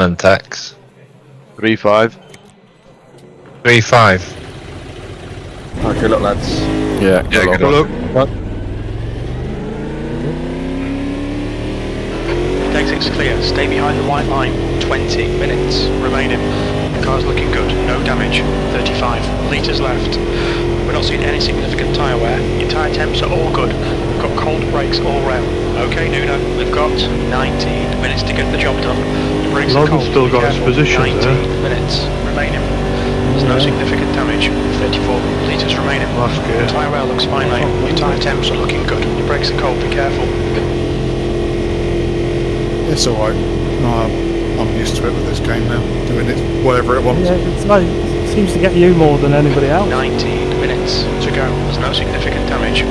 and tax. 3-5. 3-5. Okay, look, lads. Yeah, good look. Exit's clear. Stay behind the white line. 20 minutes remaining. The car's looking good. No damage. 35 litres left. We're not seeing any significant tyre wear. Your tyre temps are all good. We've got cold brakes all round. Okay, Nuno, we've got 19 minutes to get the job done. The brakes are cold. Still got his position 19 there. minutes remaining. There's no significant damage. 34 litres remaining. Last gear. Tyre wear looks fine, mate. Your tyre temps are looking good. Your brakes are cold. Be careful. It's alright. No, I'm used to it with this game now. Doing it whatever it wants. Yeah, it's like, it seems to get you more than anybody else. 19 minutes to go. There's no significant damage.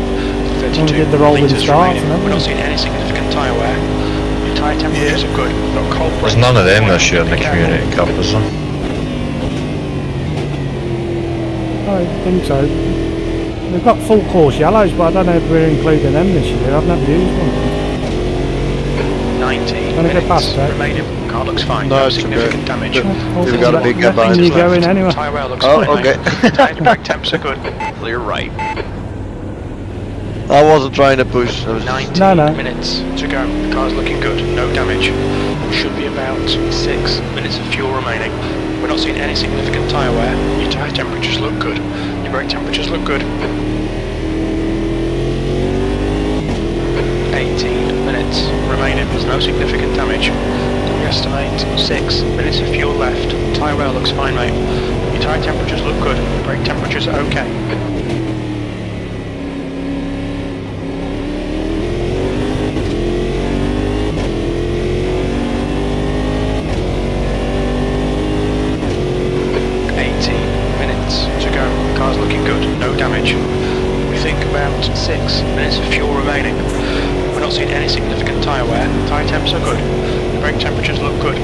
32 did the rolling litres start, remaining. haven't We're not we? seeing any significant tyre wear. Your tyre temperatures are good. We've got cold brakes. There's none of them this year in the Community Cup, is there? I think so. We've got full course yellows, but I don't know if we're including them this year. I've never used one. 19 Wanna go past minutes that? remaining. Car looks fine. No, No it's significant okay. damage. We've got a big gap behind you us. going anyway. Tyre wear looks Oh, fine. okay. Mate. Tyre brake temps are good. Clear right. I wasn't trying to push. I was 19 No. minutes to go. The car's looking good. No damage. Should be about 6 minutes of fuel remaining. We're not seeing any significant tyre wear. Your tyre temperatures look good. Your brake temperatures look good. 18 minutes remaining. There's no significant damage. We estimate 6 minutes of fuel left. Tyre wear looks fine, mate. Your tyre temperatures look good. Your brake temperatures are okay. Car's looking good, no damage. We think about 6 minutes of fuel remaining. We're not seeing any significant tyre wear. Tyre temps are good. The brake temperatures look good.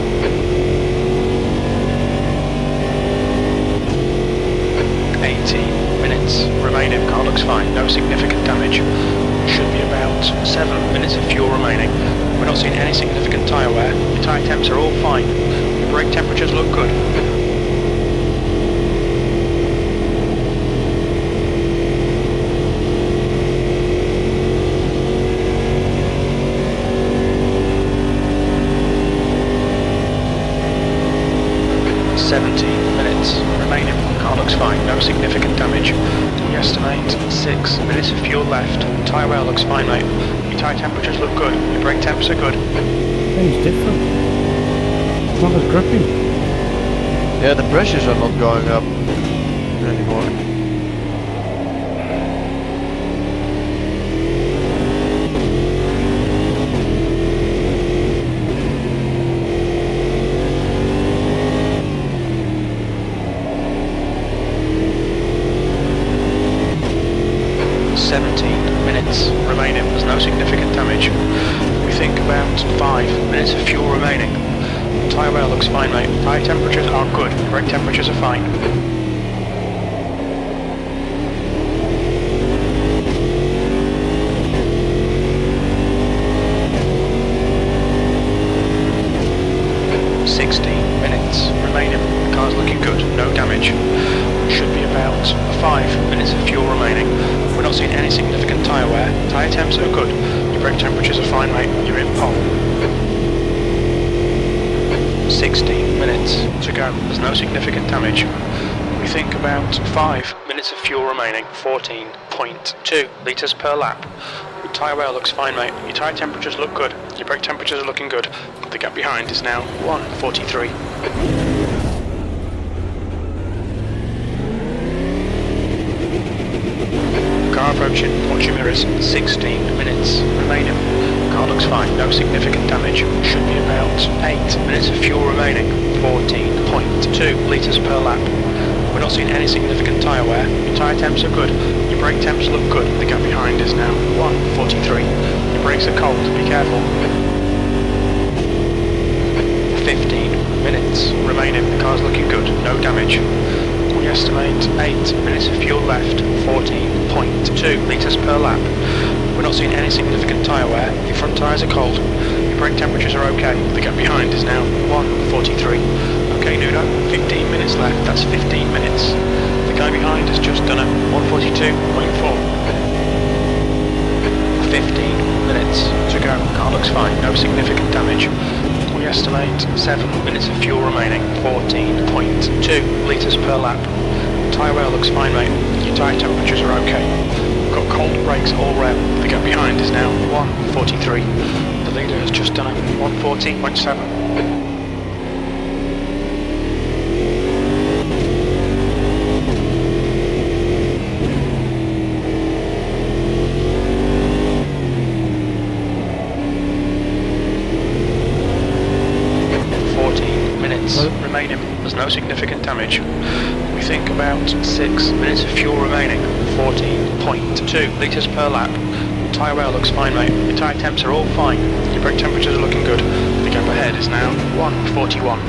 18 minutes remaining. Car looks fine, no significant damage. Should be about 7 minutes of fuel remaining. We're not seeing any significant tyre wear. Your tyre temps are all fine. Your brake temperatures look good. 17 minutes remaining. Car looks fine, no significant damage. We estimate 6 minutes of fuel left. Tyre wear looks fine, mate. Your tyre temperatures look good. Your brake temps are good. Seems different. It's not as grippy. Yeah, the pressures are not going up anymore. Remaining, there's no significant damage. We think about 5 minutes of fuel remaining. Tyre wear looks fine, mate. Tyre temperatures are good. Brake temperatures are fine. Remaining. The car's looking good, no damage. Should be about 5 minutes of fuel remaining. We're not seeing any significant tyre wear. Tyre temps are good. Your brake temperatures are fine, mate. You're in pole. 16 minutes to go. There's no significant damage. We think about 5 minutes of fuel remaining. 14.2 litres per lap. Your tyre wear looks fine, mate. Your tyre temperatures look good. Your brake temperatures are looking good. The gap behind is now 1:43. Car approaching, watch your mirrors, 16 minutes remaining. Car looks fine, no significant damage. Should be about 8 minutes of fuel remaining, 14.2 litres per lap. We're not seeing any significant tyre wear. Your tyre temps are good. Your brake temps look good. The gap behind is now 1:43. Your brakes are cold, be careful. 15 minutes remaining. The car's looking good, no damage. We estimate 8 minutes of fuel left, 14.2 litres per lap. We're not seeing any significant tyre wear. Your front tyres are cold. Your Your brake temperatures are okay. The gap behind is now 1:43. Okay, Nuno, 15 minutes left. That's 15 minutes. The guy behind has just done a 1:42.4. 15 minutes to go. Car looks fine. No significant damage. We estimate 7 minutes of fuel remaining. 14.2 litres per lap. Tyre wear looks fine, mate. Your tyre temperatures are okay. Got cold brakes all rev. The gap behind is now 1:43. The leader has just done a 1:14.7. Remaining. There's no significant damage. We think about 6 minutes of fuel remaining. 14.2 litres per lap. Tyre wear looks fine, mate. Your tyre temps are all fine. Your brake temperatures are looking good. The gap ahead is now 1:41.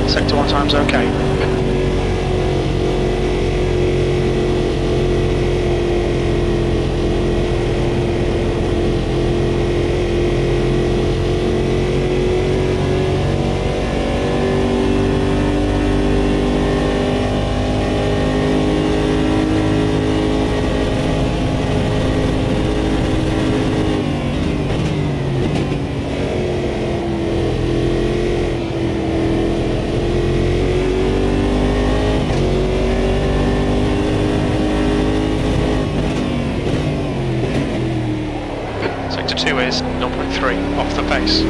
Sector 1 time's okay. Sector 2 is 0.3 off the pace.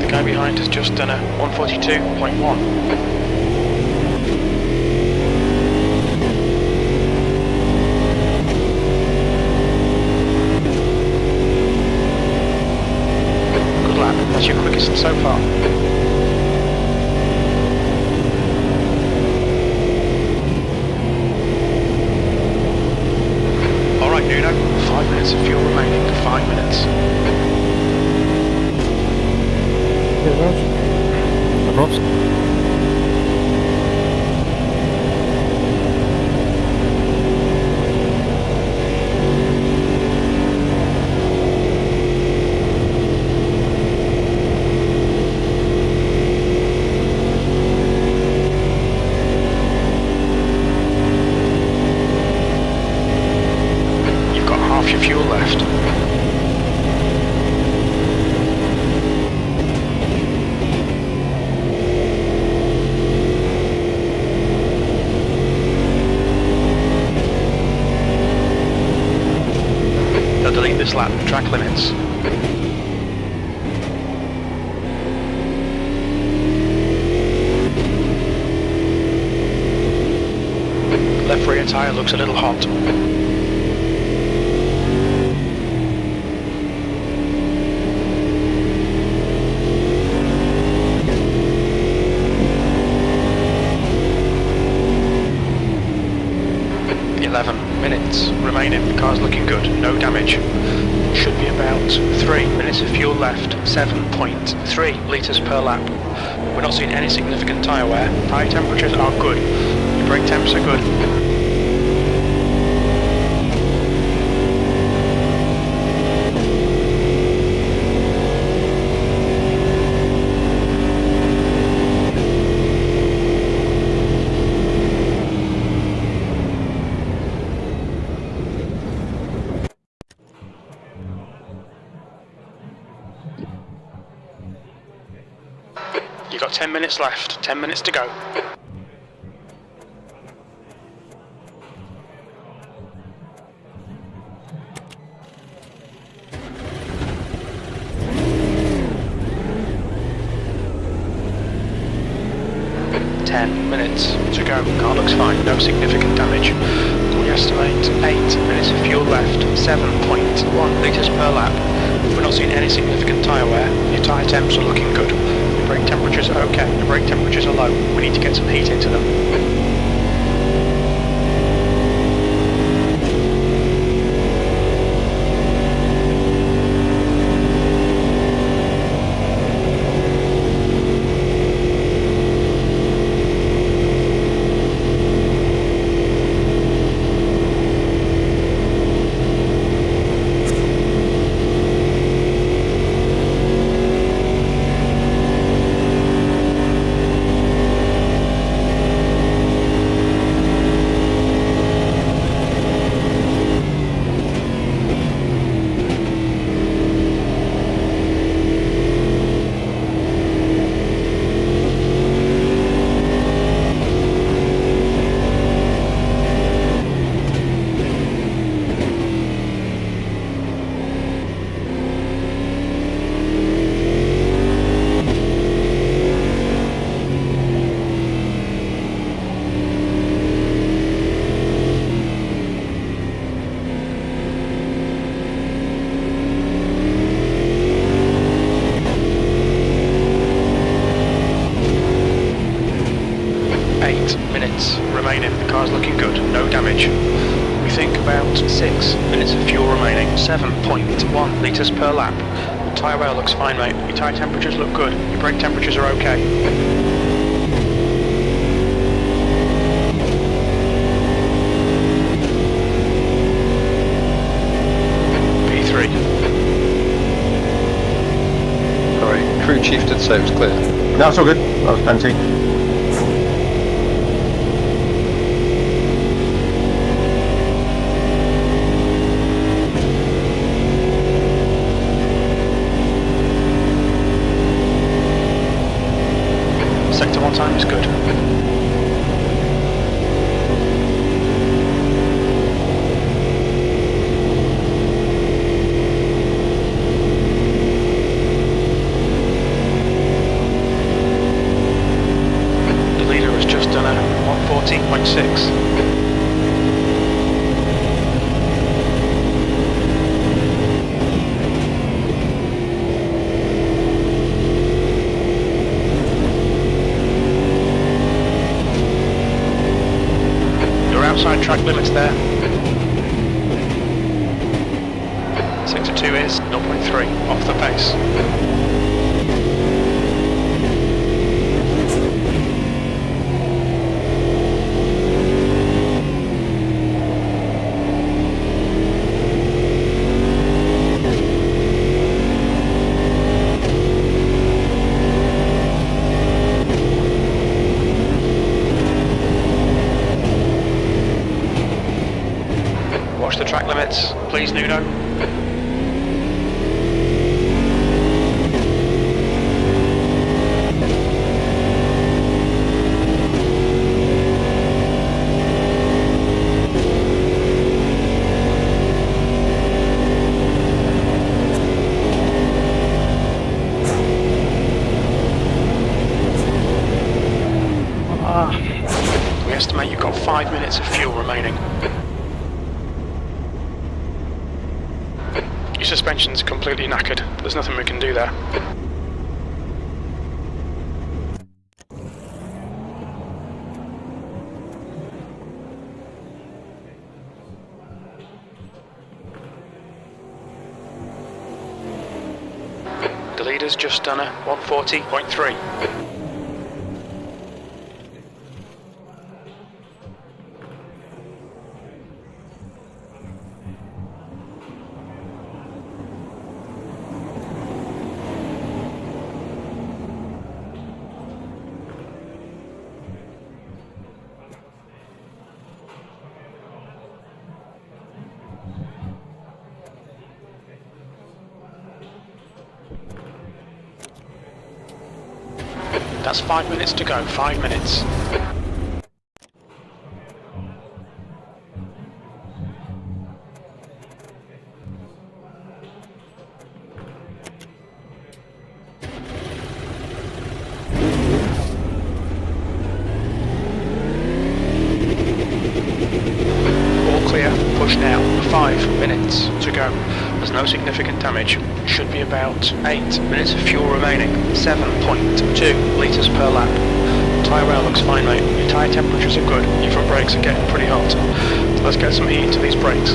The guy behind has just done a 1:42.1. That's your quickest so far. Alright, Nuno, 5 minutes of fuel remaining. 5 minutes. Yeah, No props. You've got half your fuel left. They'll delete this lap. Track limits. Left rear tyre looks a little hot. Minutes remaining. The car's looking good. No damage. Should be about 3 minutes of fuel left. 7.3 litres per lap. We're not seeing any significant tyre wear. Tyre temperatures are good. Your brake temps are good. got 10 minutes left. 10 minutes to go. Minutes to go. Car looks fine, no significant damage. We estimate 8 minutes of fuel left, 7.1 litres per lap. We're not seeing any significant tyre wear. Your tyre temps are looking good. Your brake temperatures are okay. The brake temperatures are low. We need to get some heat into them. 8 minutes remaining. The car's looking good, no damage. We think about 6 minutes of fuel remaining. 7.1 litres per lap. Your tyre wear looks fine, mate. Your tyre temperatures look good. Your brake temperatures are okay. P3. Sorry, crew chief did say it was clear. No, it's all good. That was plenty. Sector 1 time is good. The leader has just done a 114.6. Outside track limits there. Sector 2 is 0.3 off the pace. Watch the track limits, please, Nuno. We estimate you've got 5 minutes of fuel remaining. Your suspension's completely knackered. There's nothing we can do there. The leader's just done a 140.3. That's 5 minutes to go, 5 minutes. All clear, push now, 5 minutes to go. There's no significant damage. Should be about 8 minutes of fuel remaining. 7.2 litres per lap. Tyre wear looks fine, mate. Your tyre temperatures are good. Your front brakes are getting pretty hot. Let's get some heat into these brakes.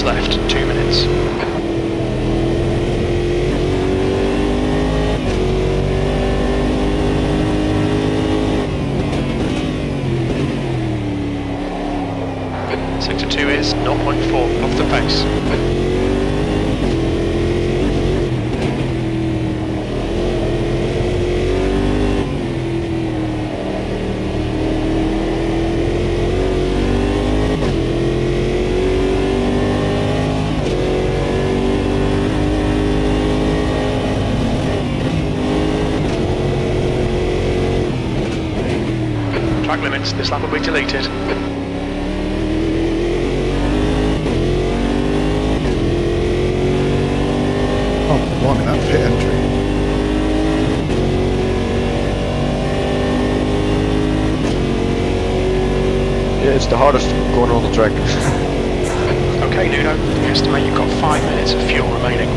Left, 2 minutes. Sector 2 is 0.4 off the pace. Track limits, this lap will be deleted. Oh, blimey, that pit entry. Yeah, it's the hardest corner on the track. Okay, Nuno, we estimate you've got 5 minutes of fuel remaining.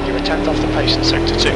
You're a tenth off the pace in sector 2.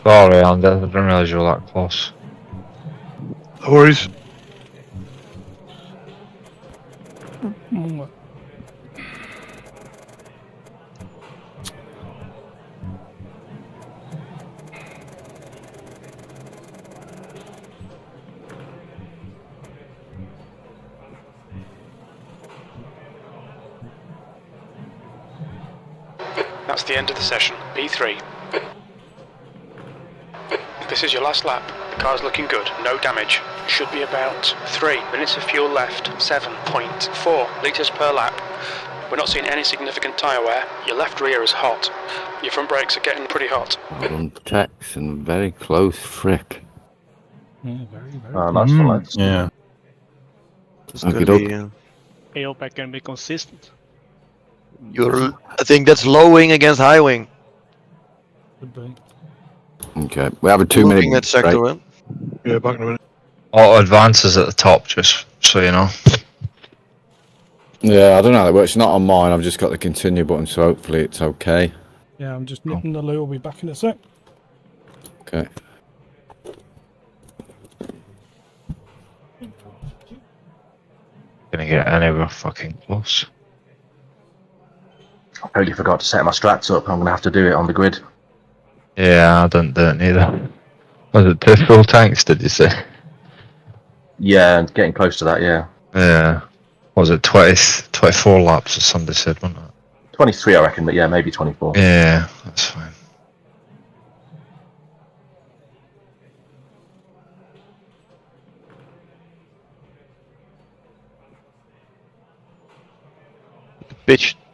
Sorry, I didn't realise you were that close. No worries. Mm. That's the end of the session. P3. This is your last lap. The car's looking good. No damage. Should be about 3 minutes of fuel left. 7.4 litres per lap. We're not seeing any significant tyre wear. Your left rear is hot. Your front brakes are getting pretty hot. Well done, Tex, and very close frick. Yeah, very, very. Nice one, lads. Yeah. It's Okay, gonna doke. be, I hope I can be consistent. I think that's low wing against high wing. Could be. Okay, we have a 2 Looking minute at sector break. one. Yeah, back in a minute. Auto advances at the top, just so you know. Yeah, I don't know how that works. It's not on mine. I've just got the continue button, so hopefully it's okay. Yeah, I'm just nipping the loo. I'll be back in a sec. Okay. Gonna get anywhere fucking close. I totally forgot to set my strats up. I'm going to have to do it on the grid. Yeah, I didn't do it neither. Was it 2 full tanks, did you say? Yeah, and getting close to that, yeah. Yeah. Was it 24 laps, as somebody said, wasn't it? 23, I reckon, but yeah, maybe 24. Yeah, that's fine.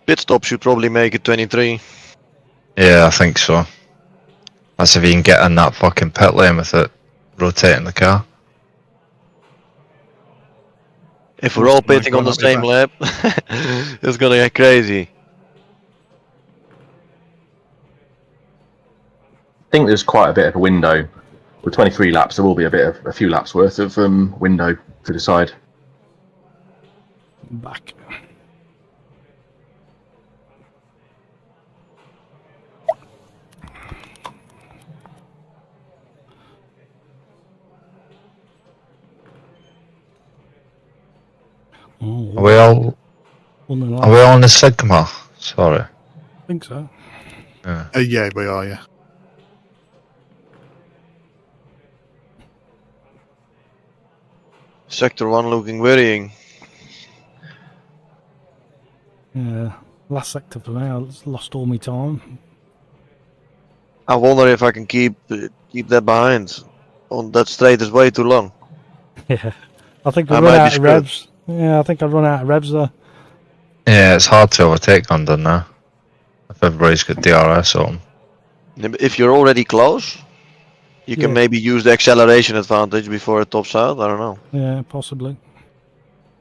Pit stop should probably make it 23. Yeah, I think so. That's if you can get in that fucking pit lane with it rotating the car. If we're all Nice pitting on one, the I'll be same lap, it's gonna get crazy. I think there's quite a bit of a window. With 23 laps, there will be a few laps worth of window to decide. Back. Oh, Are we all on the Sigma? Sorry. I think so. Yeah. Yeah, we are, yeah. Sector 1 looking worrying. Yeah. Last sector for me. I lost all my time. I wonder if I can keep that behind. On that straight is way too long. Yeah. I think I I run might be out of screwed. revs. Yeah, I think I run out of revs there. Yeah, it's hard to overtake London now. If everybody's got DRS on. If you're already close, you can Yeah. maybe use the acceleration advantage before it tops out. I don't know. Yeah, possibly.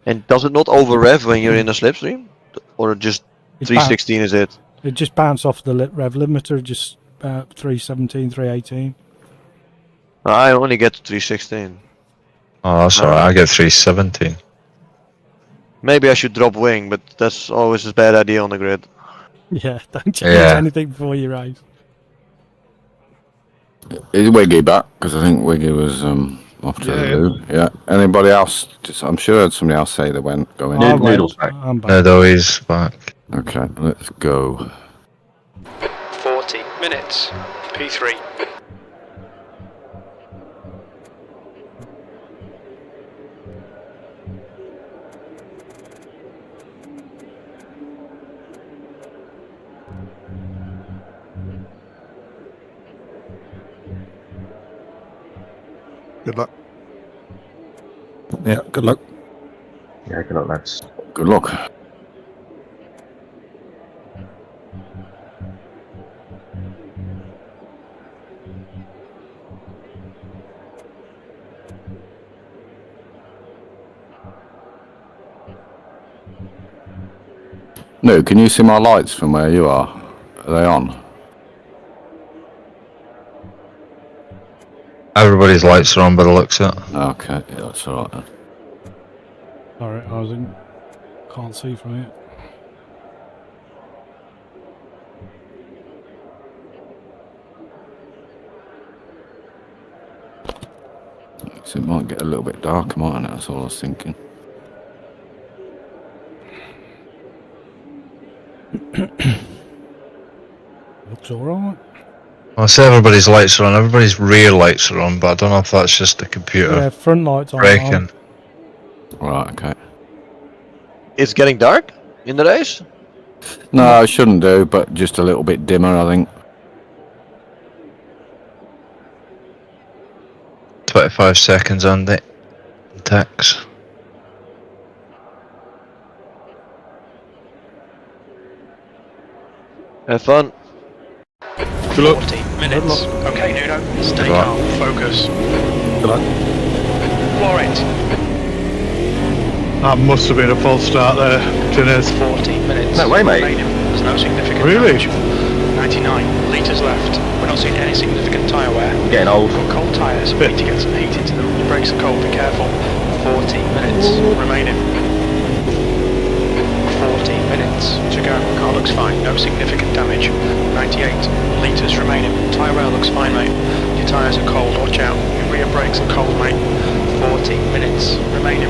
And does it not over rev when you're in a slipstream? Or just It 316 is it? It just bounced off the rev limiter, just about 317, 318. I only get to 316. Oh, that's alright, I get 317. Maybe I should drop wing, but that's always a bad idea on the grid. Yeah, don't change Yeah. anything before you race. Is Wiggy back? Because I think Wiggy was off to the loo. Yeah. Anybody else? I'm sure I heard somebody else say they went going. Yeah. I'm back. Noodles back. I'm back. No, though he's back. Okay, let's go. 40 minutes. P3. Good luck. Yeah, good luck. Yeah, good luck, lads. Good luck. No, can you see my lights from where you are? Are they on? Everybody's lights are on by the looks of it. Okay, yeah, that's alright then. Alright, I was in. Can't see from here. So it might get a little bit darker, mightn't it? That's all I was thinking. Looks alright. I say everybody's lights are on. Everybody's rear lights are on, but I don't know if that's just the computer Yeah, front lights on. breaking. Right, okay. It's getting dark in the race? No, it shouldn't do, but just a little bit dimmer, I think. 25 seconds on it. Tax. Have fun. 40 minutes. Okay, Nuno, stay Good luck. calm, focus. Good luck. Floor it. That must have been a false start there, Tinez. 40 minutes. No way, mate. remaining. There's no significant Really? damage. 99 litres left. We're not seeing any significant tyre wear. Getting old. Got cold tyres, we need to get some heat into them. Your brakes are cold, be careful. 40 minutes remaining. 40 minutes to go. Car looks fine, no significant damage. 98 litres remaining. Tyre wear looks fine, mate. Your tyres are cold, watch out. Your rear brakes are cold, mate. 40 minutes remaining.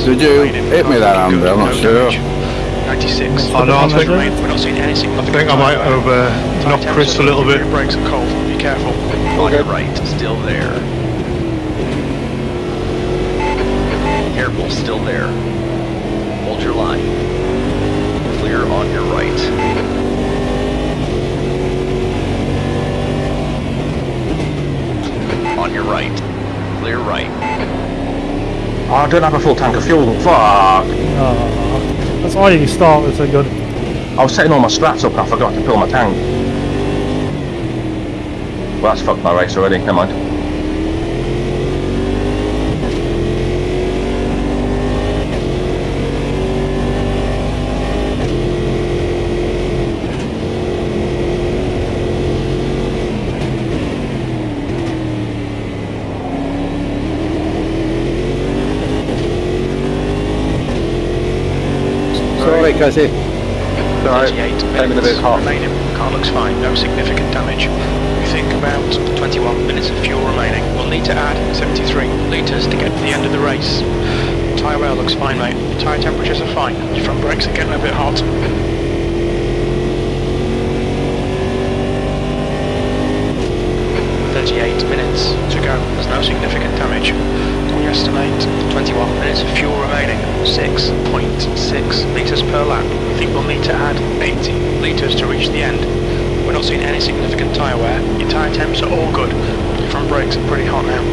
Did you hit me that Amber? I'm not sure. 96. I know, I think- We're not seeing any significant I think I might have knocked Chris a little bit. Your brakes are cold. Be careful. On your right, still there. Careful, still there. Hold your line. Clear on your right. On your right. Clear right. Oh, I don't have a full tank of fuel. Fuck. That's why you start with so good. I was setting all my strats up and I forgot to fill my tank. Well, that's fucked my race already. Never mind. Sorry, Cassie. 38 minutes remaining. Car looks fine, no significant damage. We think about 21 minutes of fuel remaining. We'll need to add 73 litres to get to the end of the race. Tyre wear looks fine, mate. Tyre temperatures are fine. Your front brakes are getting a bit hot. 38 minutes to go. There's no significant damage. We estimate 21 minutes of fuel remaining. 6.6 litres per lap. We think we'll need to add 80 litres to reach the end. We're not seeing any significant tyre wear. Your tyre temps are all good. Your front brakes are pretty hot now.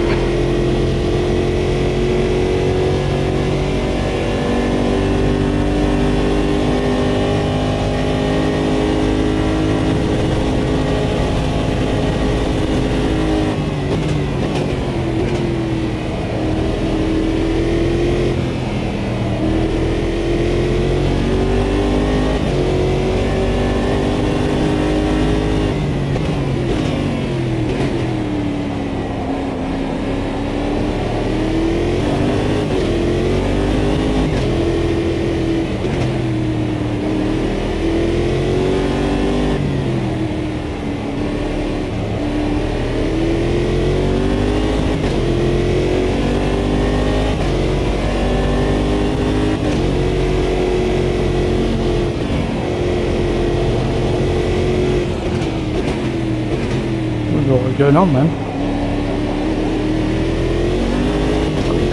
What's going on, man?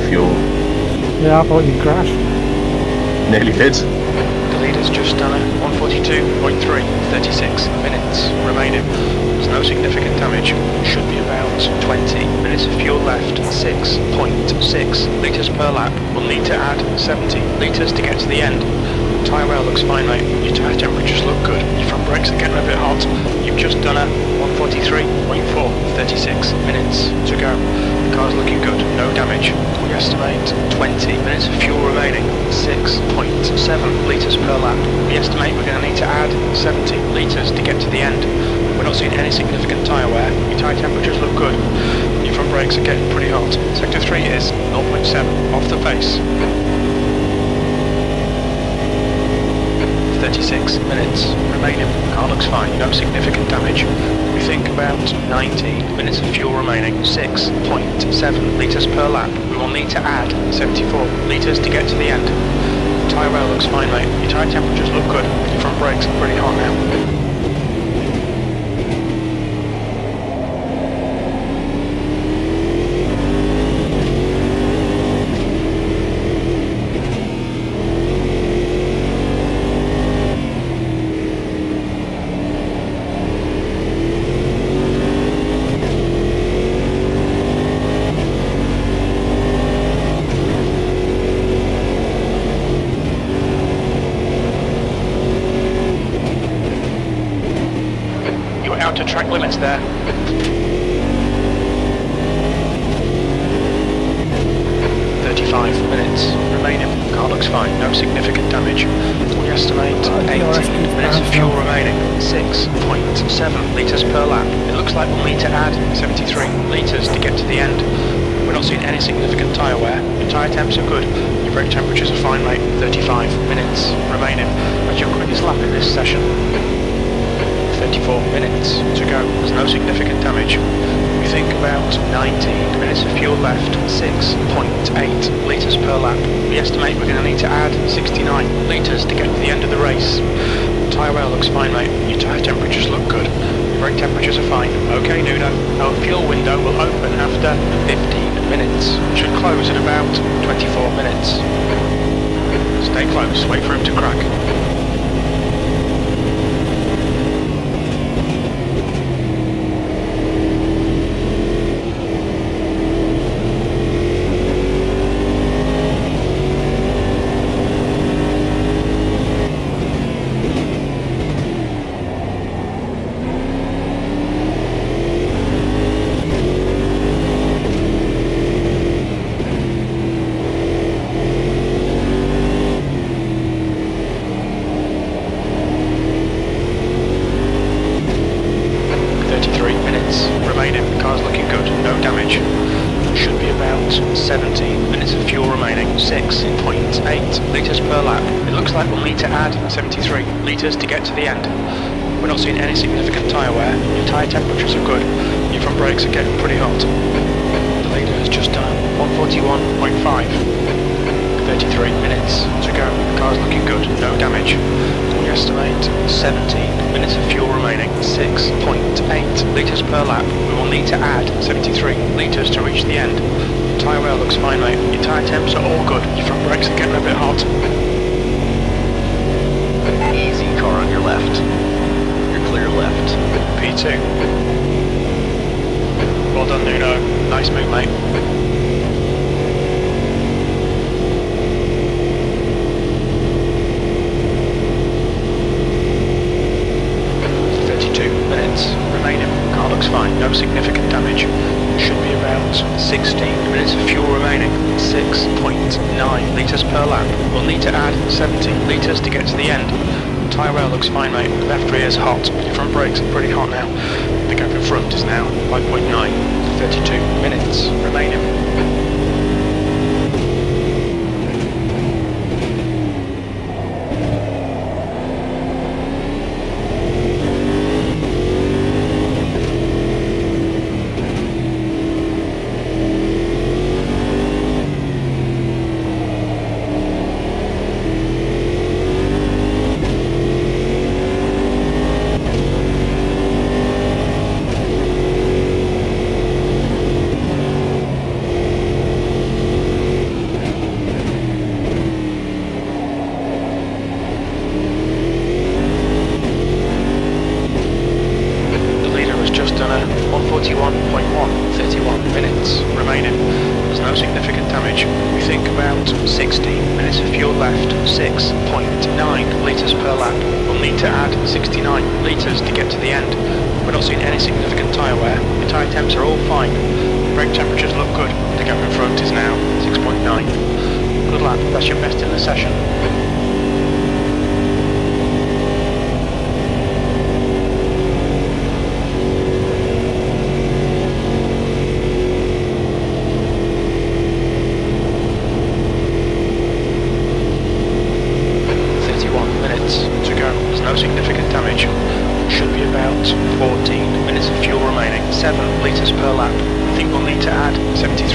Fuel. Yeah, I thought you crashed. Nearly did. The leader's just done it. 142.3, 36 minutes remaining. There's no significant damage. Should be about 20 minutes of fuel left. 6.6 litres per lap. We'll need to add 70 litres to get to the end. Tyre wear looks fine, mate. Your tyre temperatures look good. Your front brakes are getting a bit hot. You've just done a 143.4, 36 minutes to go. The car's looking good, no damage. We estimate 20 minutes of fuel remaining, 6.7 litres per lap. We estimate we're going to need to add 70 litres to get to the end. We're not seeing any significant tyre wear. Your tyre temperatures look good. Your front brakes are getting pretty hot. Sector 3 is 0.7 off the pace. 36 minutes remaining. Car looks fine, no significant damage. We think about 19 minutes of fuel remaining. 6.7 litres per lap. We will need to add 74 litres to get to the end. Tyre wear looks fine, mate. Your tyre temperatures look good. Your front brakes are pretty hot now. Out to track limits there. 35 minutes remaining. Car looks fine, no significant damage. We estimate 18 minutes of fuel remaining. 6.7 litres per lap. It looks like we'll need to add 73 litres to get to the end. We're not seeing any significant tyre wear. Your tyre temps are good. Your brake temperatures are fine, mate. 35 minutes remaining. That's your quickest lap in this session. 34 minutes to go. There's no significant damage. We think about 19 minutes of fuel left. 6.8 litres per lap. We estimate we're going to need to add 69 litres to get to the end of the race. Tyre wear looks fine, mate. Your tyre temperatures look good. Your brake temperatures are fine. Okay, Nuno. Our fuel window will open after 15 minutes. It should close at about 24 minutes. Stay close. Wait for him to crack. Remaining, car's looking good, no damage. Should be about 17 minutes of fuel remaining. 6.8 litres per lap. It looks like we'll need to add 73 litres to get to the end. We're not seeing any significant tyre wear. Your tyre temperatures are good. Your front brakes are getting pretty hot. The leader has just done 141.5. 33 minutes to go. The car's looking good, no damage. We estimate 17 minutes of fuel remaining. 6.8 litres per lap. We will need to add 73 litres to reach the end. Tyre wear looks fine, mate. Your tyre temps are all good. Your front brakes are getting a bit hot. Easy, car on your left. You're clear left. P2. Well done, Nuno. Nice move, mate. 32 minutes remaining. Car looks fine, no significant damage. Should be about 16 minutes of fuel remaining. 6.9 litres per lap. We'll need to add 70 litres to get to the end. Tyre wear looks fine, mate. Left rear is hot. Your front brakes are pretty hot now. The gap in front is now 5.9. 32 minutes remaining. Just done a 141.1, 31 minutes remaining. There's no significant damage. We think about 16 minutes of fuel left. 6.9 litres per lap. We'll need to add 69 litres to get to the end. We're not seeing any significant tyre wear. The tyre temps are all fine. Brake temperatures look good. The gap in front is now 6.9. Good lap. That's your best in the session. To go.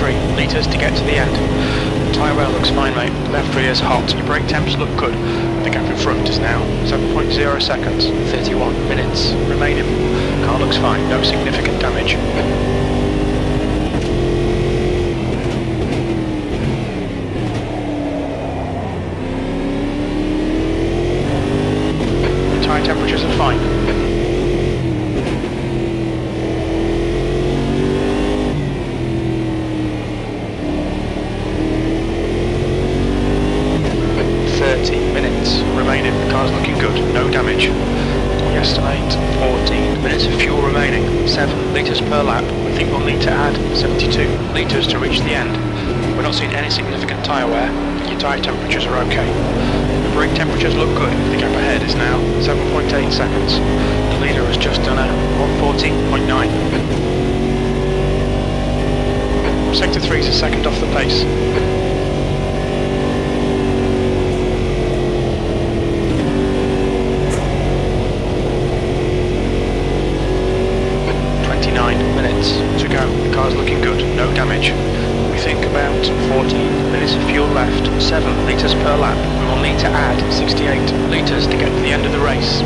3 litres to get to the end. Tyre wear looks fine, mate. Left rear's hot. Your brake temps look good. The gap in front is now 7.0 seconds. 31 minutes remaining. Car looks fine. No significant damage. Tyre temperatures are fine. Remaining, the car's looking good, no damage. We estimate 14 minutes of fuel remaining, 7 litres per lap. We think we'll need to add 72 litres to reach the end. We're not seeing any significant tyre wear, your tyre temperatures are okay. The brake temperatures look good, the gap ahead is now 7.8 seconds. The leader has just done a 140.9. Sector 3 is a second off the pace. 9 minutes to go. The car's looking good, no damage. We think about 14 minutes of fuel left, 7 litres per lap. We will need to add 68 litres to get to the end of the race.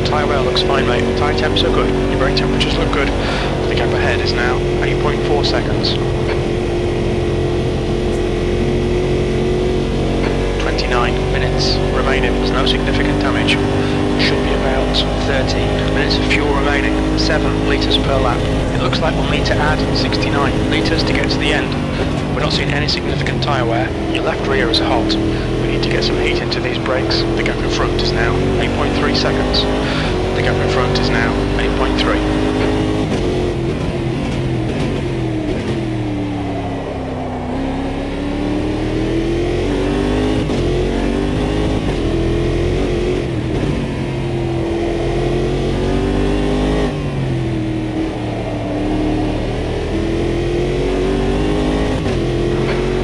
Tyre wear looks fine, mate. Tyre temps are good. Your brake temperatures look good. The gap ahead is now 8.4 seconds. 29 minutes remaining. There's no significant damage. Should be about 13 minutes of fuel remaining, 7 litres per lap. It looks like we'll need to add 69 litres to get to the end. We're not seeing any significant tyre wear. Your left rear is hot. We need to get some heat into these brakes. The gap in front is now 8.3 seconds. The gap in front is now 8.3.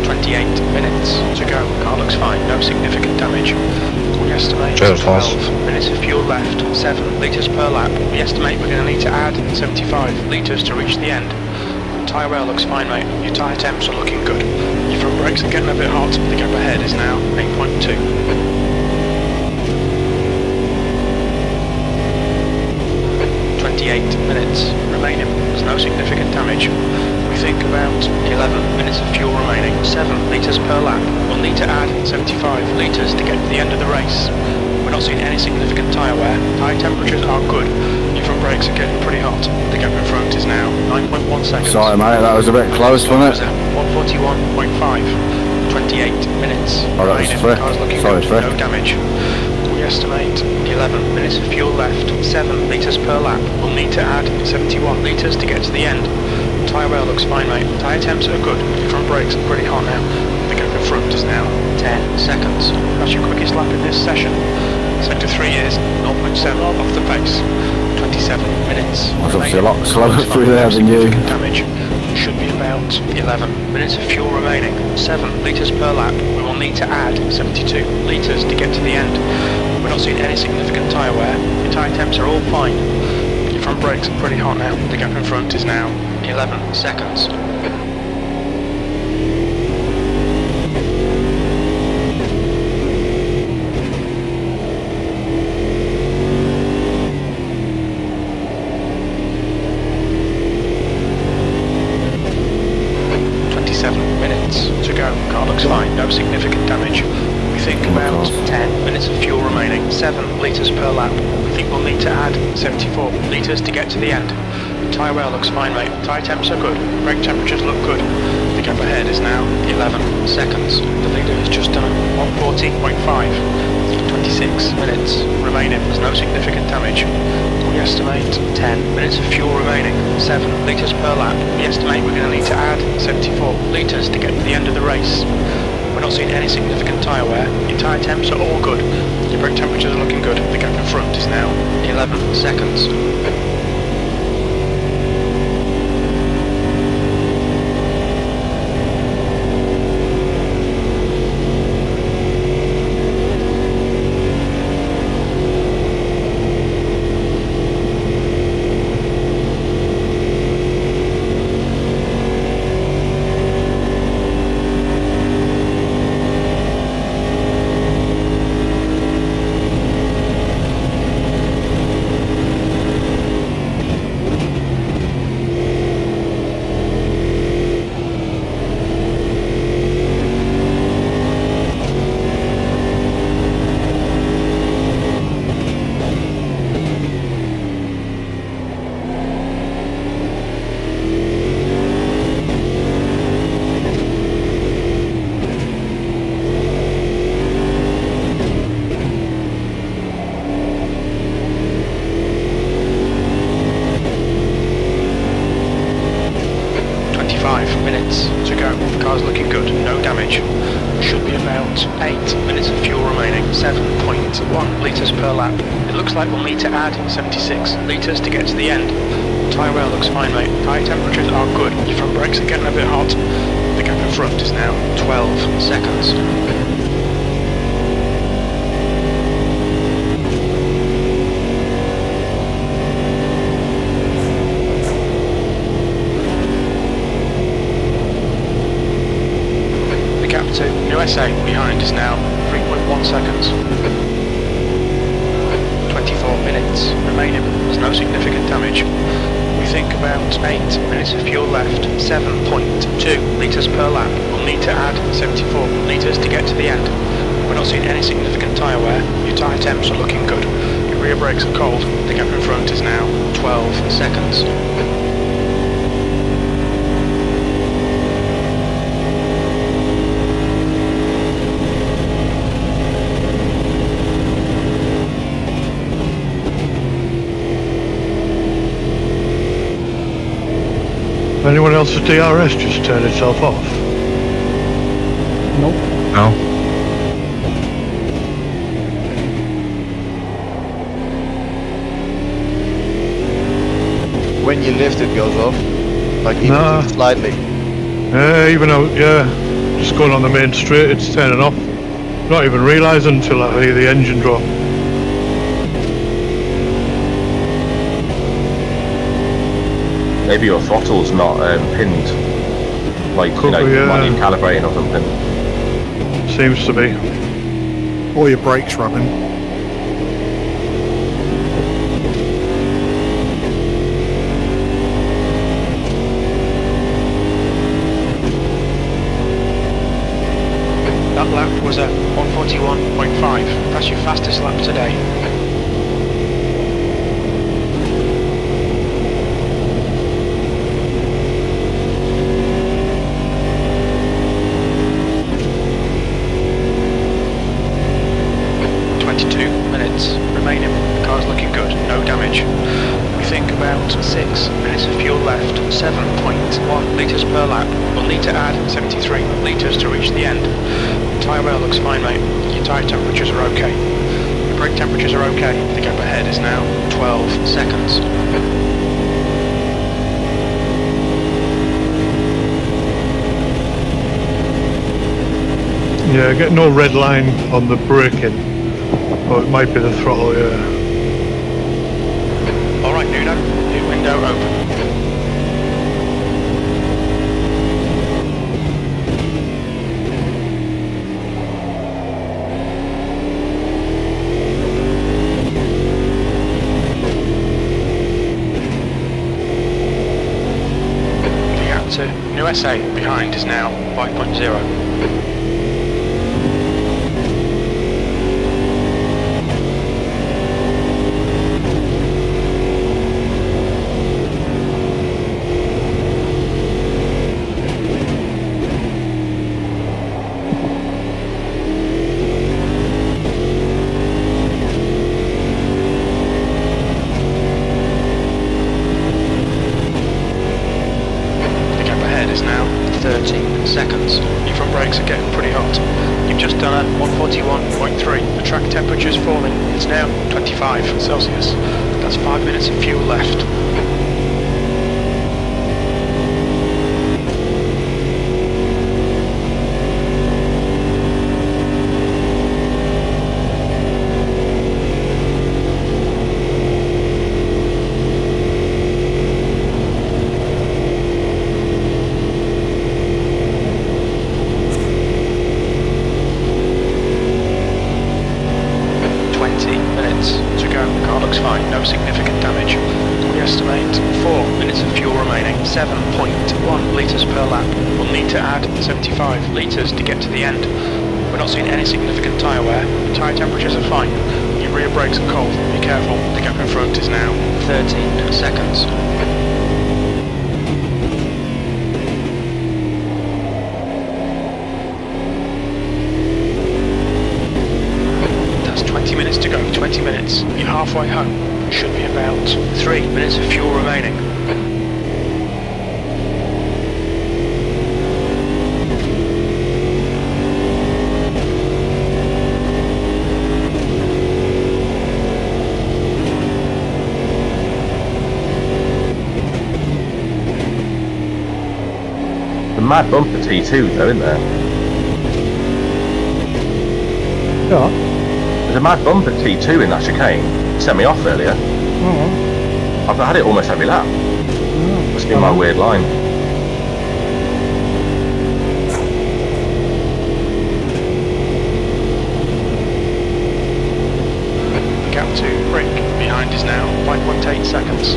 28 minutes to go. Car looks fine, no significant damage. We estimate 12 minutes of fuel left, 7 litres per lap. We estimate we're going to need to add 75 litres to reach the end. Tyre wear looks fine, mate. Your tyre temps are looking good. Your front brakes are getting a bit hot. The gap ahead is now 8.2. 28 minutes remaining. There's no significant damage. We think about 11 minutes of fuel remaining, 7 litres per lap. We'll need to add 75 litres to get to the end of the race. We're not seeing any significant tyre wear. Tyre temperatures are good. Your front brakes are getting pretty hot. The gap in front is now 9.1 seconds. Sorry, mate, that was a bit close, wasn't it? 141.5. 28 minutes Oh, that was remaining. Frick. Car's looking Sorry, good, Frick. no damage. We estimate 11 minutes of fuel left, 7 litres per lap. We'll need to add 71 litres to get to the end. Tyre wear looks fine, mate. Tyre temps are good. Your front brakes are pretty hot now. The gap in front is now 10 seconds. That's your quickest lap in this session. Sector 3 is 0.7 off the pace. 27 minutes. I was obviously a remaining. lot slower Looks through fine, there no than you. significant damage. Should be about 11 minutes of fuel remaining, 7 litres per lap. We will need to add 72 litres to get to the end. We're not seeing any significant tyre wear. Your tyre temps are all fine. Your front brakes are pretty hot now. The gap in front is now 11 seconds. To go. Car looks fine, no significant damage. We think about 10 minutes of fuel remaining, 7 litres per lap. We think we'll need to add 74 litres to get to the end. Tyre wear looks fine, mate. Tyre temps are good. Brake temperatures look good. The gap ahead is now 11 seconds. The leader has just done 140.5. 26 minutes remaining. There's no significant damage. We estimate 10 minutes of fuel remaining, 7 litres per lap. We estimate we're going to need to add 74 litres to get to the end of the race. We're not seeing any significant tyre wear. Your tyre temps are all good. Your brake temperatures are looking good. The gap in front is now 11 seconds. car's looking good, no damage. Should be about 8 minutes of fuel remaining, 7.1 litres per lap. It looks like we'll need to add 76 litres to get to the end. Tyre wear looks fine, mate. Tyre temperatures are good. Your front brakes are getting a bit hot. The gap in front is now 12 seconds. To USA behind is now 3.1 seconds. 24 minutes remaining. There's no significant damage. We think about 8 minutes of fuel left. 7.2 litres per lap. We'll need to add 74 litres to get to the end. We're not seeing any significant tyre wear. Your tyre temps are looking good. Your rear brakes are cold. The gap in front is now 12 seconds. Anyone else's DRS just turned itself off? Nope. No. When you lift, it goes off. Like even Nah. slightly. Even out, yeah. Just going on the main straight, it's turning off. Not even realising until I hear the engine drop. Maybe your throttle's not pinned. Like, Could be, you yeah. might need calibrating or something. Seems to be. Or your brakes running. That lap was a 141.5. That's your fastest lap today. Remaining. The car's looking good, no damage. We think about 6 minutes of fuel left, 7.1 litres per lap. We'll need to add 73 litres to reach the end. Tyre wear looks fine, mate. Your tyre temperatures are okay. Your brake temperatures are okay. The gap ahead is now 12 seconds. Yeah, get no red line on the braking. Oh, it might be the throttle, yeah. Alright, Nuno. New window open. The gap to USA behind is now 5.0. Seconds. Your front brakes are getting pretty hot. You've just done a 141.3. The track temperature is falling. It's now 25 Celsius. That's 5 minutes of fuel left. Fine, no significant damage. We estimate 4 minutes of fuel remaining, 7.1 litres per lap. We'll need to add 75 litres to get to the end. We're not seeing any significant tyre wear. Tyre temperatures are fine. Your rear brakes are cold. Be careful, the gap in front is now 13 seconds. That's 20 minutes to go, 20 minutes. You're halfway home. Should be about 3 minutes of fuel remaining. mad bump at T2 though, isn't there? Yeah. There's a mad bump at T2 in that chicane. It sent me off earlier. Oh, I've had it almost every lap. Must be my weird line. Gap to Rick behind is now 5.8 seconds.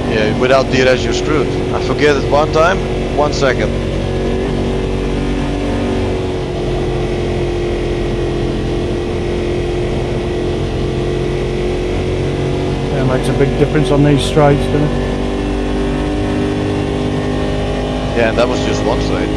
Yeah, without DRS you're screwed. I forget it one time, 1 second. yeah, it makes a big difference on these straights, doesn't it? Yeah, and that was just one straight.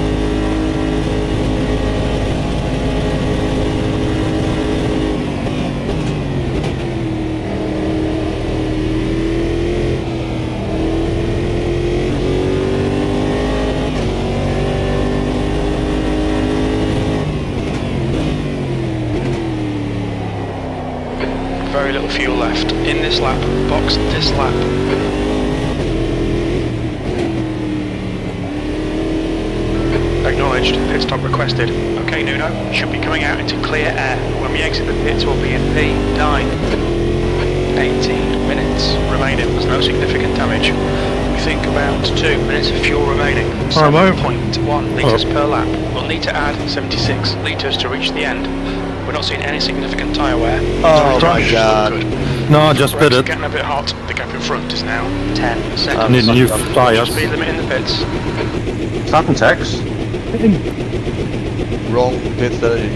Very little fuel left. In this lap, box this lap. Acknowledged, pit stop requested. Okay, Nuno, should be coming out into clear air. When we exit the pits, we'll be in P9. 18 minutes remaining, there's no significant damage. We think about 2 minutes of fuel remaining. 7.1 litres per lap. We'll need to add 76 litres to reach the end. We're not seeing any significant tyre wear. Oh my god. No, I just bit Brakes are it. getting a bit hot. The gap in front is now 10 seconds. Need new tyres. Speed limit in the pits. What's happened, Tex? Wrong pit strategy.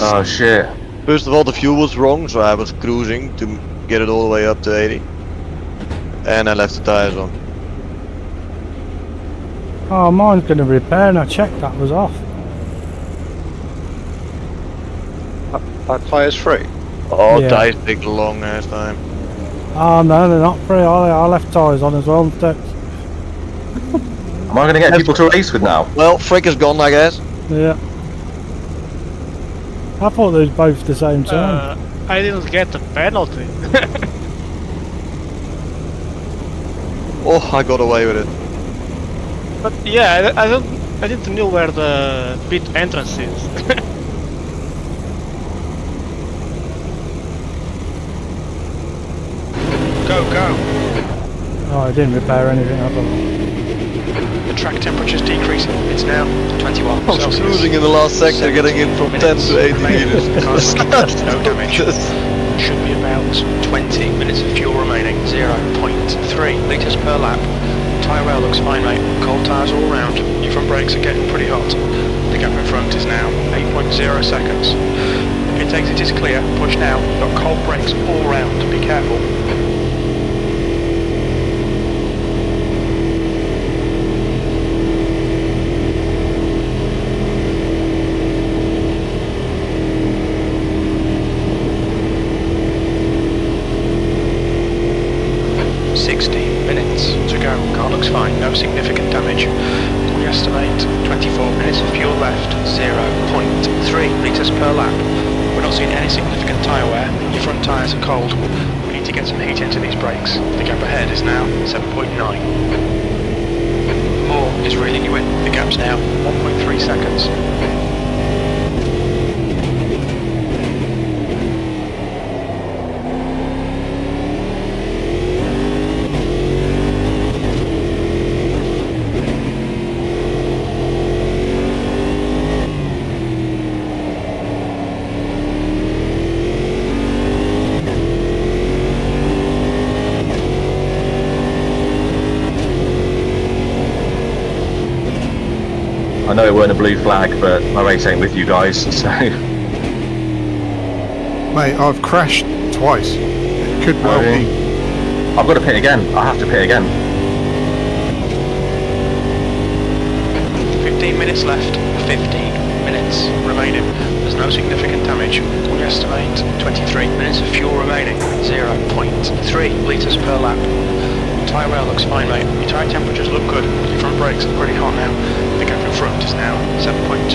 Oh shit. First of all, the fuel was wrong, so I was cruising to get it all the way up to 80. And I left the tires on. Oh, mine's going to repair and I checked that was off. That tire's free? Oh, Yeah. tires take a long ass time. Oh no, they're not free. I left tyres on as well. Am I going to get people to race with now? Well, Frick is gone, I guess. Yeah. I thought they was both the same time. I didn't get the penalty. Oh, I got away with it. But yeah, I didn't know where the pit entrance is. Go, go. Oh, I didn't repair anything. I thought. The track temperature's decreasing. It's now 21 I was Celsius. cruising in the last sector, getting in from 10 to 80 meters. Cars looking good, no damage. Should be about 20 minutes of fuel remaining. 0.3 litres per lap. Tyre wear looks fine, mate. Cold tyres all round. Your front brakes are getting pretty hot. The gap in front is now 8.0 seconds. If it takes it is clear, push now. You've got cold brakes all round. Be careful. No significant damage. We estimate 24 minutes of fuel left, 0.3 litres per lap. We're not seeing any significant tyre wear. Your front tyres are cold. We need to get some heat into these brakes. The gap ahead is now 7.9. More is reeling you in. The gap's now 1.3 seconds. I know it weren't a blue flag, but my race ain't with you guys, so... Mate, I've crashed twice. It could well be. I've got to pit again. I have to pit again. 15 minutes left, 15 minutes remaining. There's no significant damage. We estimate 23 minutes of fuel remaining, 0.3 litres per lap. Tyre wear looks fine, mate. Your tyre temperatures look good. Your front brakes are pretty hot now. The gap in front is now 7.2.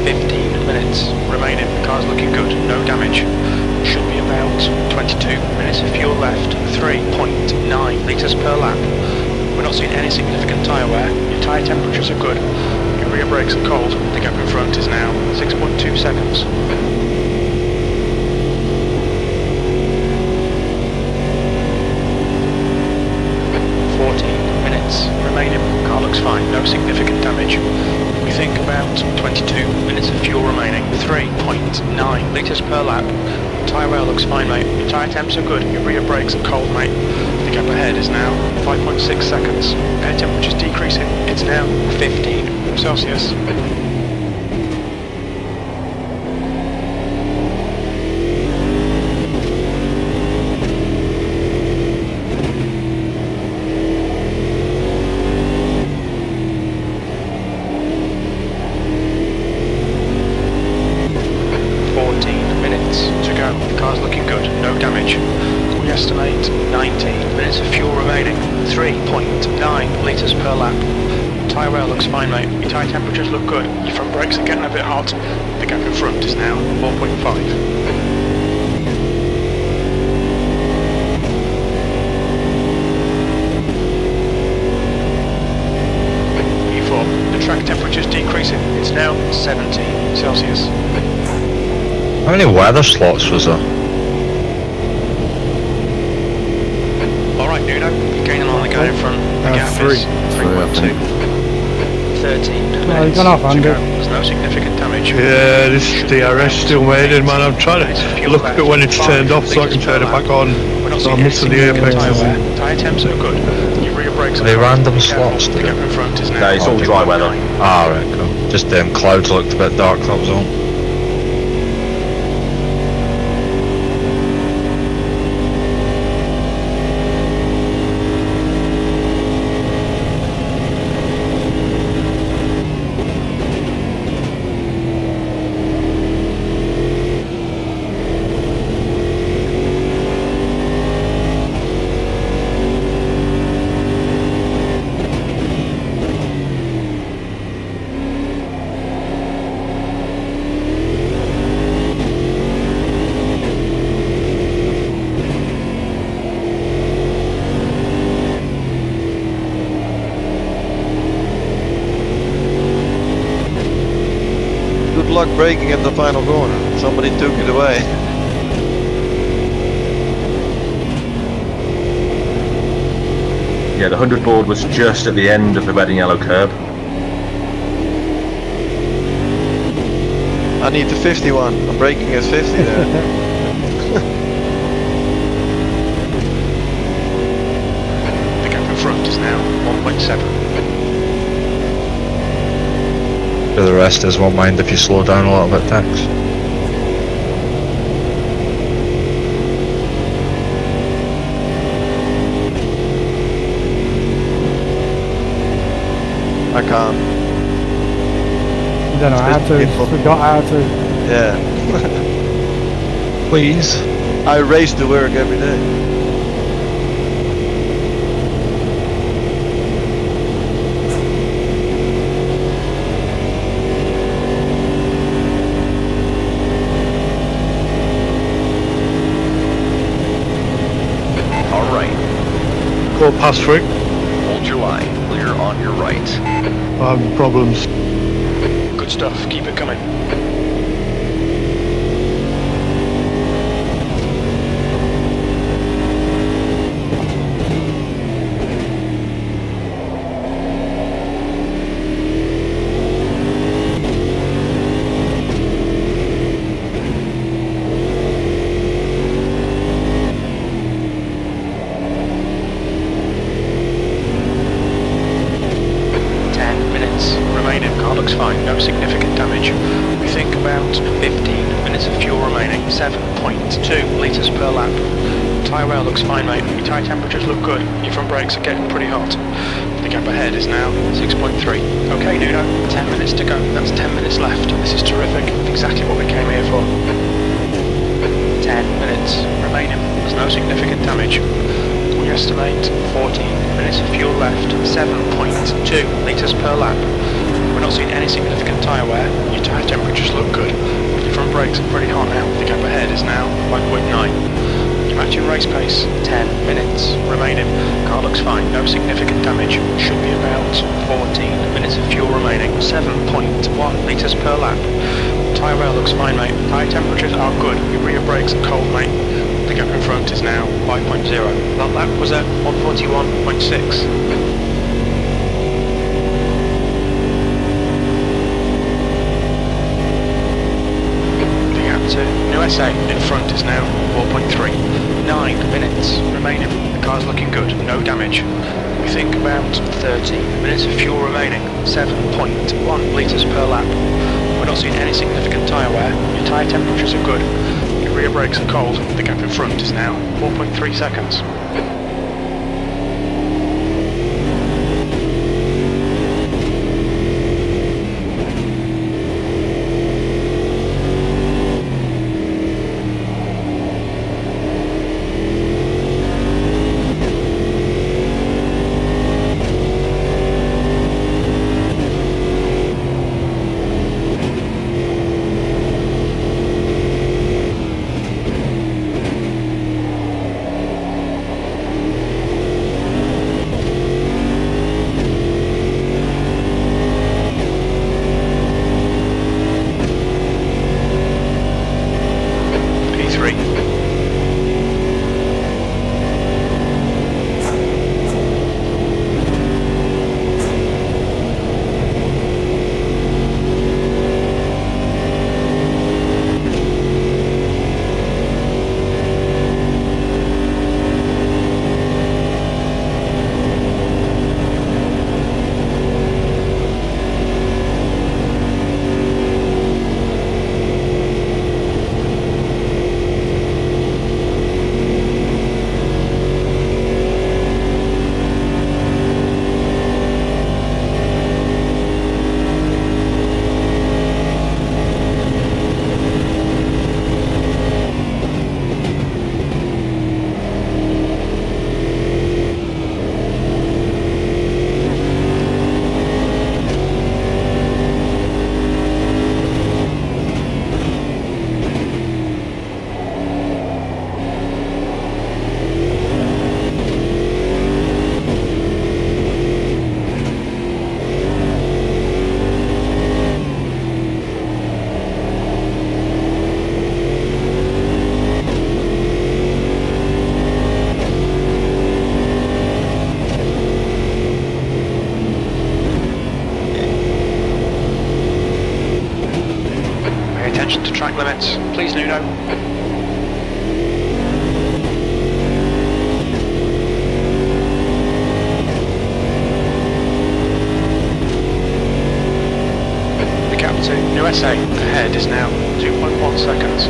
15 minutes remaining. The car's looking good. No damage. should be about 22 minutes of fuel left, 3.9 litres per lap. We're not seeing any significant tyre wear, your tyre temperatures are good, your rear brakes are cold, the gap in front is now 6.2 seconds. 14 minutes remaining, car looks fine, no significant damage. We think about 22 minutes of fuel remaining, 3.9 litres per lap. Tyre wear looks fine, mate. Your tyre temps are good, your rear brakes are cold, mate. The gap ahead is now 5.6 seconds. Air temperature's decreasing, it's now 15 Celsius. Car's looking good, no damage. We estimate 19 minutes of fuel remaining, 3.9 litres per lap. Tyre wear looks fine, mate. Your tyre temperatures look good. Your front brakes are getting a bit hot. The gap in front is now 4.5. The track temperature's decreasing. It's now 17 Celsius. How many weather slots was there? Alright, Nuno, you're gaining on the guy in front. The gap is 3.2. 13 minutes he's gone off, to Andy. go. There's no significant damage. Yeah, this DRS still made it, man. I'm trying to look at it when it's turned off so I can turn it back on. So I'm missing the apex. Tyre temps are good. Your rear brakes are Are they fine. random Be careful. slots? The gap in front is now No, it's all dry weather. 5.9. Ah, right, cool. Just clouds looked a bit dark, that was all. Good luck braking at the final corner. Somebody took it away. Yeah, the 100 board was just at the end of the red and yellow curb. I need the 51. I'm braking at 50 there. The gap in front is now 1.7. For the rest is won't mind if you slow down a little bit, thanks. I can't. You don't know how to. Forgot how to. Yeah. Please. I race to work every day. Alright, Go past Frick. hold your line. Clear on your right. I'm having problems. Good stuff, keep it coming. Car looks fine, no significant damage. We think about 15 minutes of fuel remaining, 7.2 litres per lap. Tyre wear looks fine, mate. Your tyre temperatures look good. Your front brakes are getting pretty hot. The gap ahead is now 6.3. Okay, Nuno, 10 minutes to go. That's 10 minutes left. This is terrific. Exactly what we came here for. 10 minutes remaining. There's no significant damage. We estimate 14 minutes of fuel left, 7.2 litres per lap. We're not seeing any significant tyre wear. Your tyre temperatures look good. Your front brakes are pretty hot now. The gap ahead is now 5.9. You're matching race pace. 10 minutes remaining. Car looks fine. No significant damage. Should be about 14 minutes of fuel remaining. 7.1 litres per lap. Tyre wear looks fine, mate. Tyre temperatures are good. Your rear brakes are cold, mate. The gap in front is now 5.0. That lap was at 141.6. To USA in front is now 4.3. 9 minutes remaining. The car's looking good, no damage. We think about 13 minutes of fuel remaining. 7.1 litres per lap. We're not seeing any significant tyre wear. Your tyre temperatures are good. Your rear brakes are cold. The gap in front is now 4.3 seconds. Track limits, please, Nuno. The gap to USA ahead is now 2.1 seconds.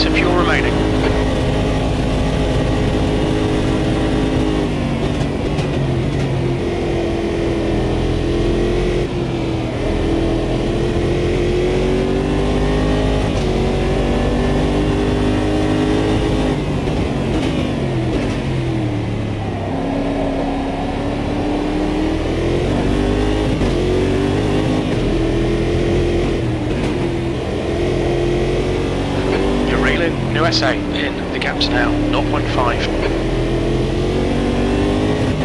Of fuel remaining. USA in, the gap's now 0.5.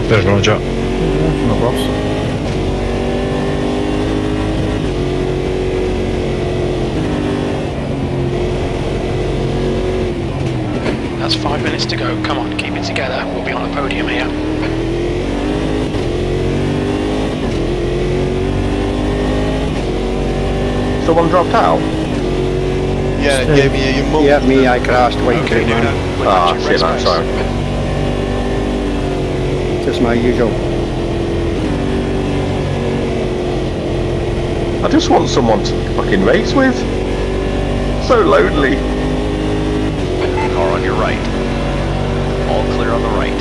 There's Roger. No problem. That's 5 minutes to go. Come on, keep it together. We'll be on the podium here. Someone dropped out? Yeah, it gave me a move. Yeah, me, I crashed way Okay, too Nuno. much. We're Ah, matching shit, race man, pace. sorry. Just my usual. I just want someone to fucking race with. So lonely. Car on your right. All clear on the right.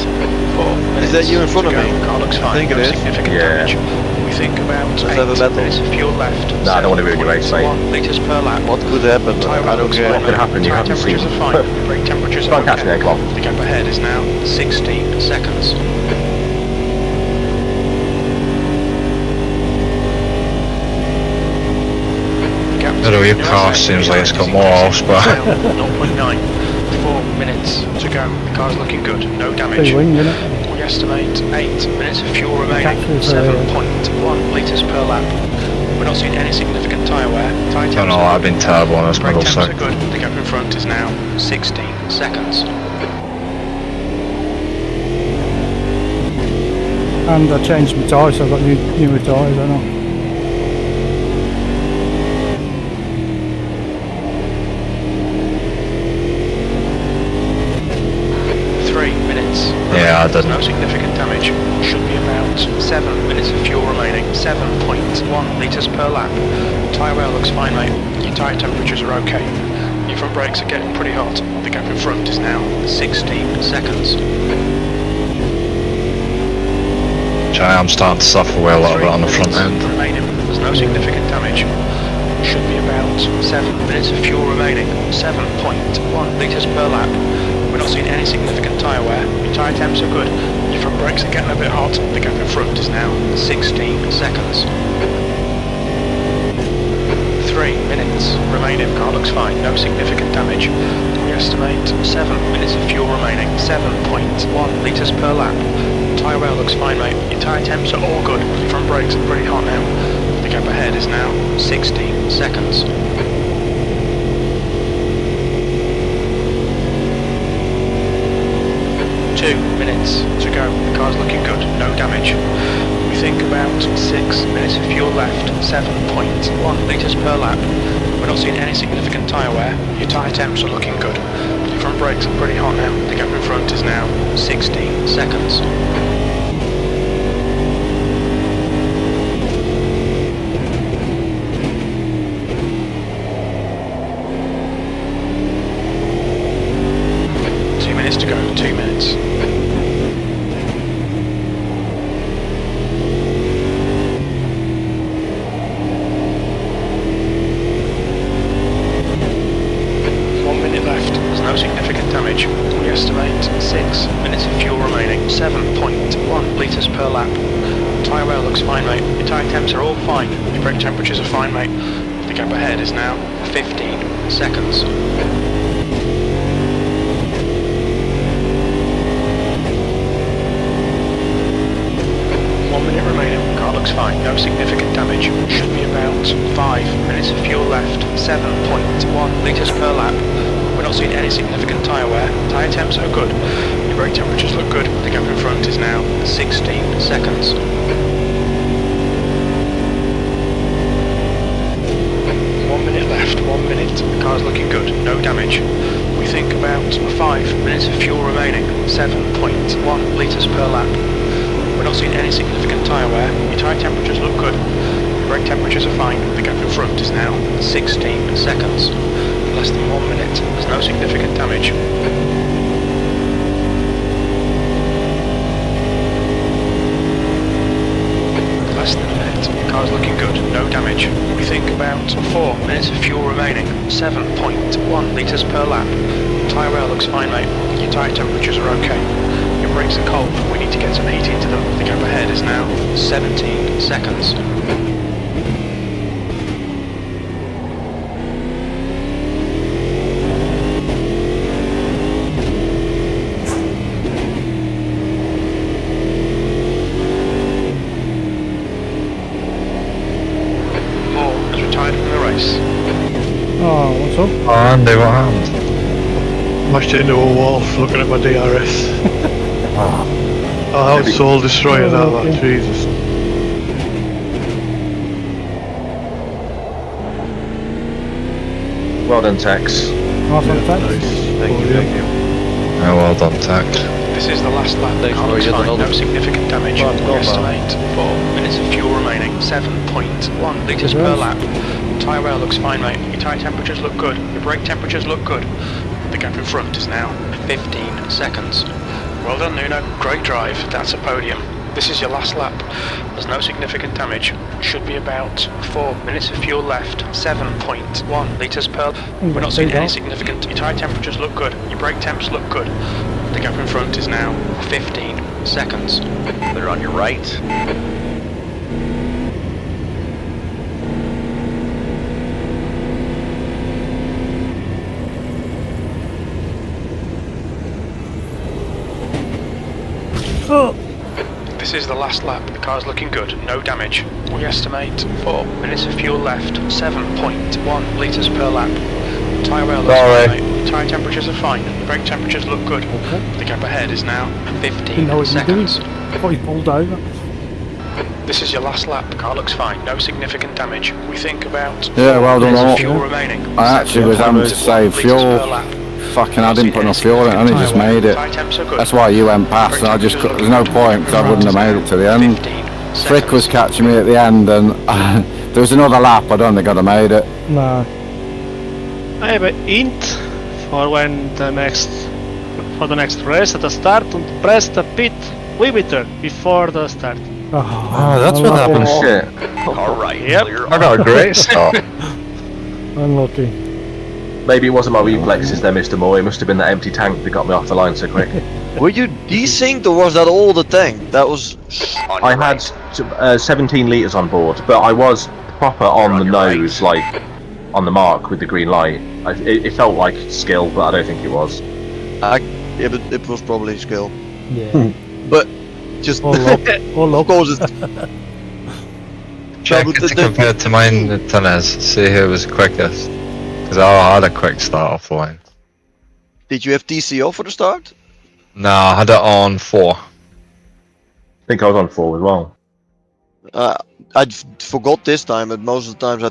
4 minutes. Is that you in front of to me? go. Car looks I fine. think it No is. significant Yeah. damage. We think about Let's 8 have a battle. minutes of fuel left. Nah, I don't want to ruin your race, mate. 1 litres per lap. What could happen? Tyre I don't looks care. fine, What could mate. happen? You Tyre haven't temperatures seen. are fine. Brake temperatures Try are and catch me okay. then, come on. The gap ahead is now 16 seconds. Although your car seems like it's got more horsepower. 0.9. 4 minutes to go. The car's looking good. No damage. Big wing, innit? We estimate 8 minutes of fuel remaining. Catches, 7.1 litres per lap. We're not seeing any significant tyre wear. Tyre I temps don't know, are I've been terrible on this brake middle temps are sector. good. The gap in front is now 16 seconds. And I changed my tyres, so I've got newer tyres, I know. Yeah, I didn't. No significant damage. Should be about 7 minutes of fuel remaining. 7.1 litres per lap. Tyre wear looks fine, mate. Your tyre temperatures are okay. Your front brakes are getting pretty hot. The gap in front is now 16 seconds. I'm starting to suffer away a little bit on the front end. Remaining. There's no significant damage. Should be about 7 minutes of fuel remaining. 7.1 litres per lap. We're not seeing any significant tyre wear. Your tyre temps are good. Your front brakes are getting a bit hot. The gap in front is now 16 seconds. 3 minutes remaining. Car looks fine. No significant damage. We estimate 7 minutes of fuel remaining. 7.1 litres per lap. Tyre wear looks fine, mate. Your tyre temps are all good. Your front brakes are pretty hot now. The gap ahead is now 16 seconds. 2 minutes to go. The car's looking good. No damage. We think about 6 minutes of fuel left. 7.1 litres per lap. We're not seeing any significant tyre wear. Your tyre temps are looking good. Your front brakes are pretty hot now. The gap in front is now 16 seconds. To go, 2 minutes. Left. There's no significant damage. We estimate 6 minutes of fuel remaining. 7.1 litres per lap. Tyre wear looks fine, mate. Your tyre temps are all fine. Your brake temperatures are fine, mate. The gap ahead is now 15 seconds. 1 minute remaining. Car looks fine. No significant damage. Should be about 5 minutes of fuel left. 7.1 litres per lap. We're not seeing any significant tyre wear. Tyre temps are good. Your brake temperatures look good. The gap in front is now 16 seconds. 1 minute left. 1 minute. The car's looking good. No damage. We think about 5 minutes of fuel remaining. 7.1 litres per lap. We're not seeing any significant tyre wear. Your tyre temperatures look good. Your brake temperatures are fine. The gap in front is now 16 seconds. Less than 1 minute. There's no significant damage. Less than a minute. Your car's looking good. No damage. We think about 4 minutes of fuel remaining. 7.1 litres per lap. Tyre wear looks fine, mate. Your tyre temperatures are okay. Your brakes are cold. We need to get some heat into them. The gap ahead is now 17 seconds. Oh, what's up? Oh, Andy, what happened? Mashed it into a wall looking at my DRS. Oh, that was soul destroying that, Jesus. Well done, Tex. Nice one, thanks. Thank you, thank you. Yeah, well done, Tack. This is the last lap. Thanks, Car bro, looks you got the fine, helmet. no significant damage. Right, We go on, estimate 4 minutes of fuel remaining. 7.1 litres per lap. Tyre wear looks fine, mate. Your tyre temperatures look good. Your brake temperatures look good. The gap in front is now 15 seconds. Well done, Nuno. Great drive. That's a podium. This is your last lap. There's no significant damage. Should be about 4 minutes of fuel left. 7.1 litres per. We're not seeing any significant. Your tyre temperatures look good. Your brake temps look good. The gap in front is now 15 seconds. Clear on your right. Oh, This is the last lap. The car's looking good. No damage. We estimate 4 minutes of fuel left. 7.1 litres per lap. Tyre wear looks Sorry. fine, mate. Tyre temperatures are fine. The brake temperatures look good. okay. The gap ahead is now Didn't 15 know what you were doing. seconds. I thought he pulled over. This is your last lap. The car looks fine. No significant damage. We think about Yeah, well done minutes of all. fuel remaining. I actually was having to 7.1 save litres per fuel. lap. Fucking, I didn't put enough fuel in it, I only just made it. Tyre temps are good. That's why you went past, and I just, there's no point, because I wouldn't have made it to the end. 15 Frick was seconds. catching me at the end, and there was another lap, I don't think I'd have made it. No. I have a hint for when the next race at the start, and press the pit limiter before the start. Oh, that's what unlucky. happened. Shit. All right. Yep. Clear I got a great start. Unlucky. Maybe it wasn't my reflexes there, Mr. Moore. It must have been that empty tank that got me off the line so quick. Were you desynced or was that all the tank? That was. on I your had right. 17 litres on board, but I was proper on the your right. nose, like on the mark with the green light. It felt like skill, but I don't think it was. Yeah, but it was probably skill. Yeah. But just. Or luck. Or Of luck. course, it's. Check but it compared to mine, Tenez. See who was quickest. Because I had a quick start off the line. Did you have TCO for the start? No, I had it on 4. I think I was on 4 as well. I forgot this time, but most of the times I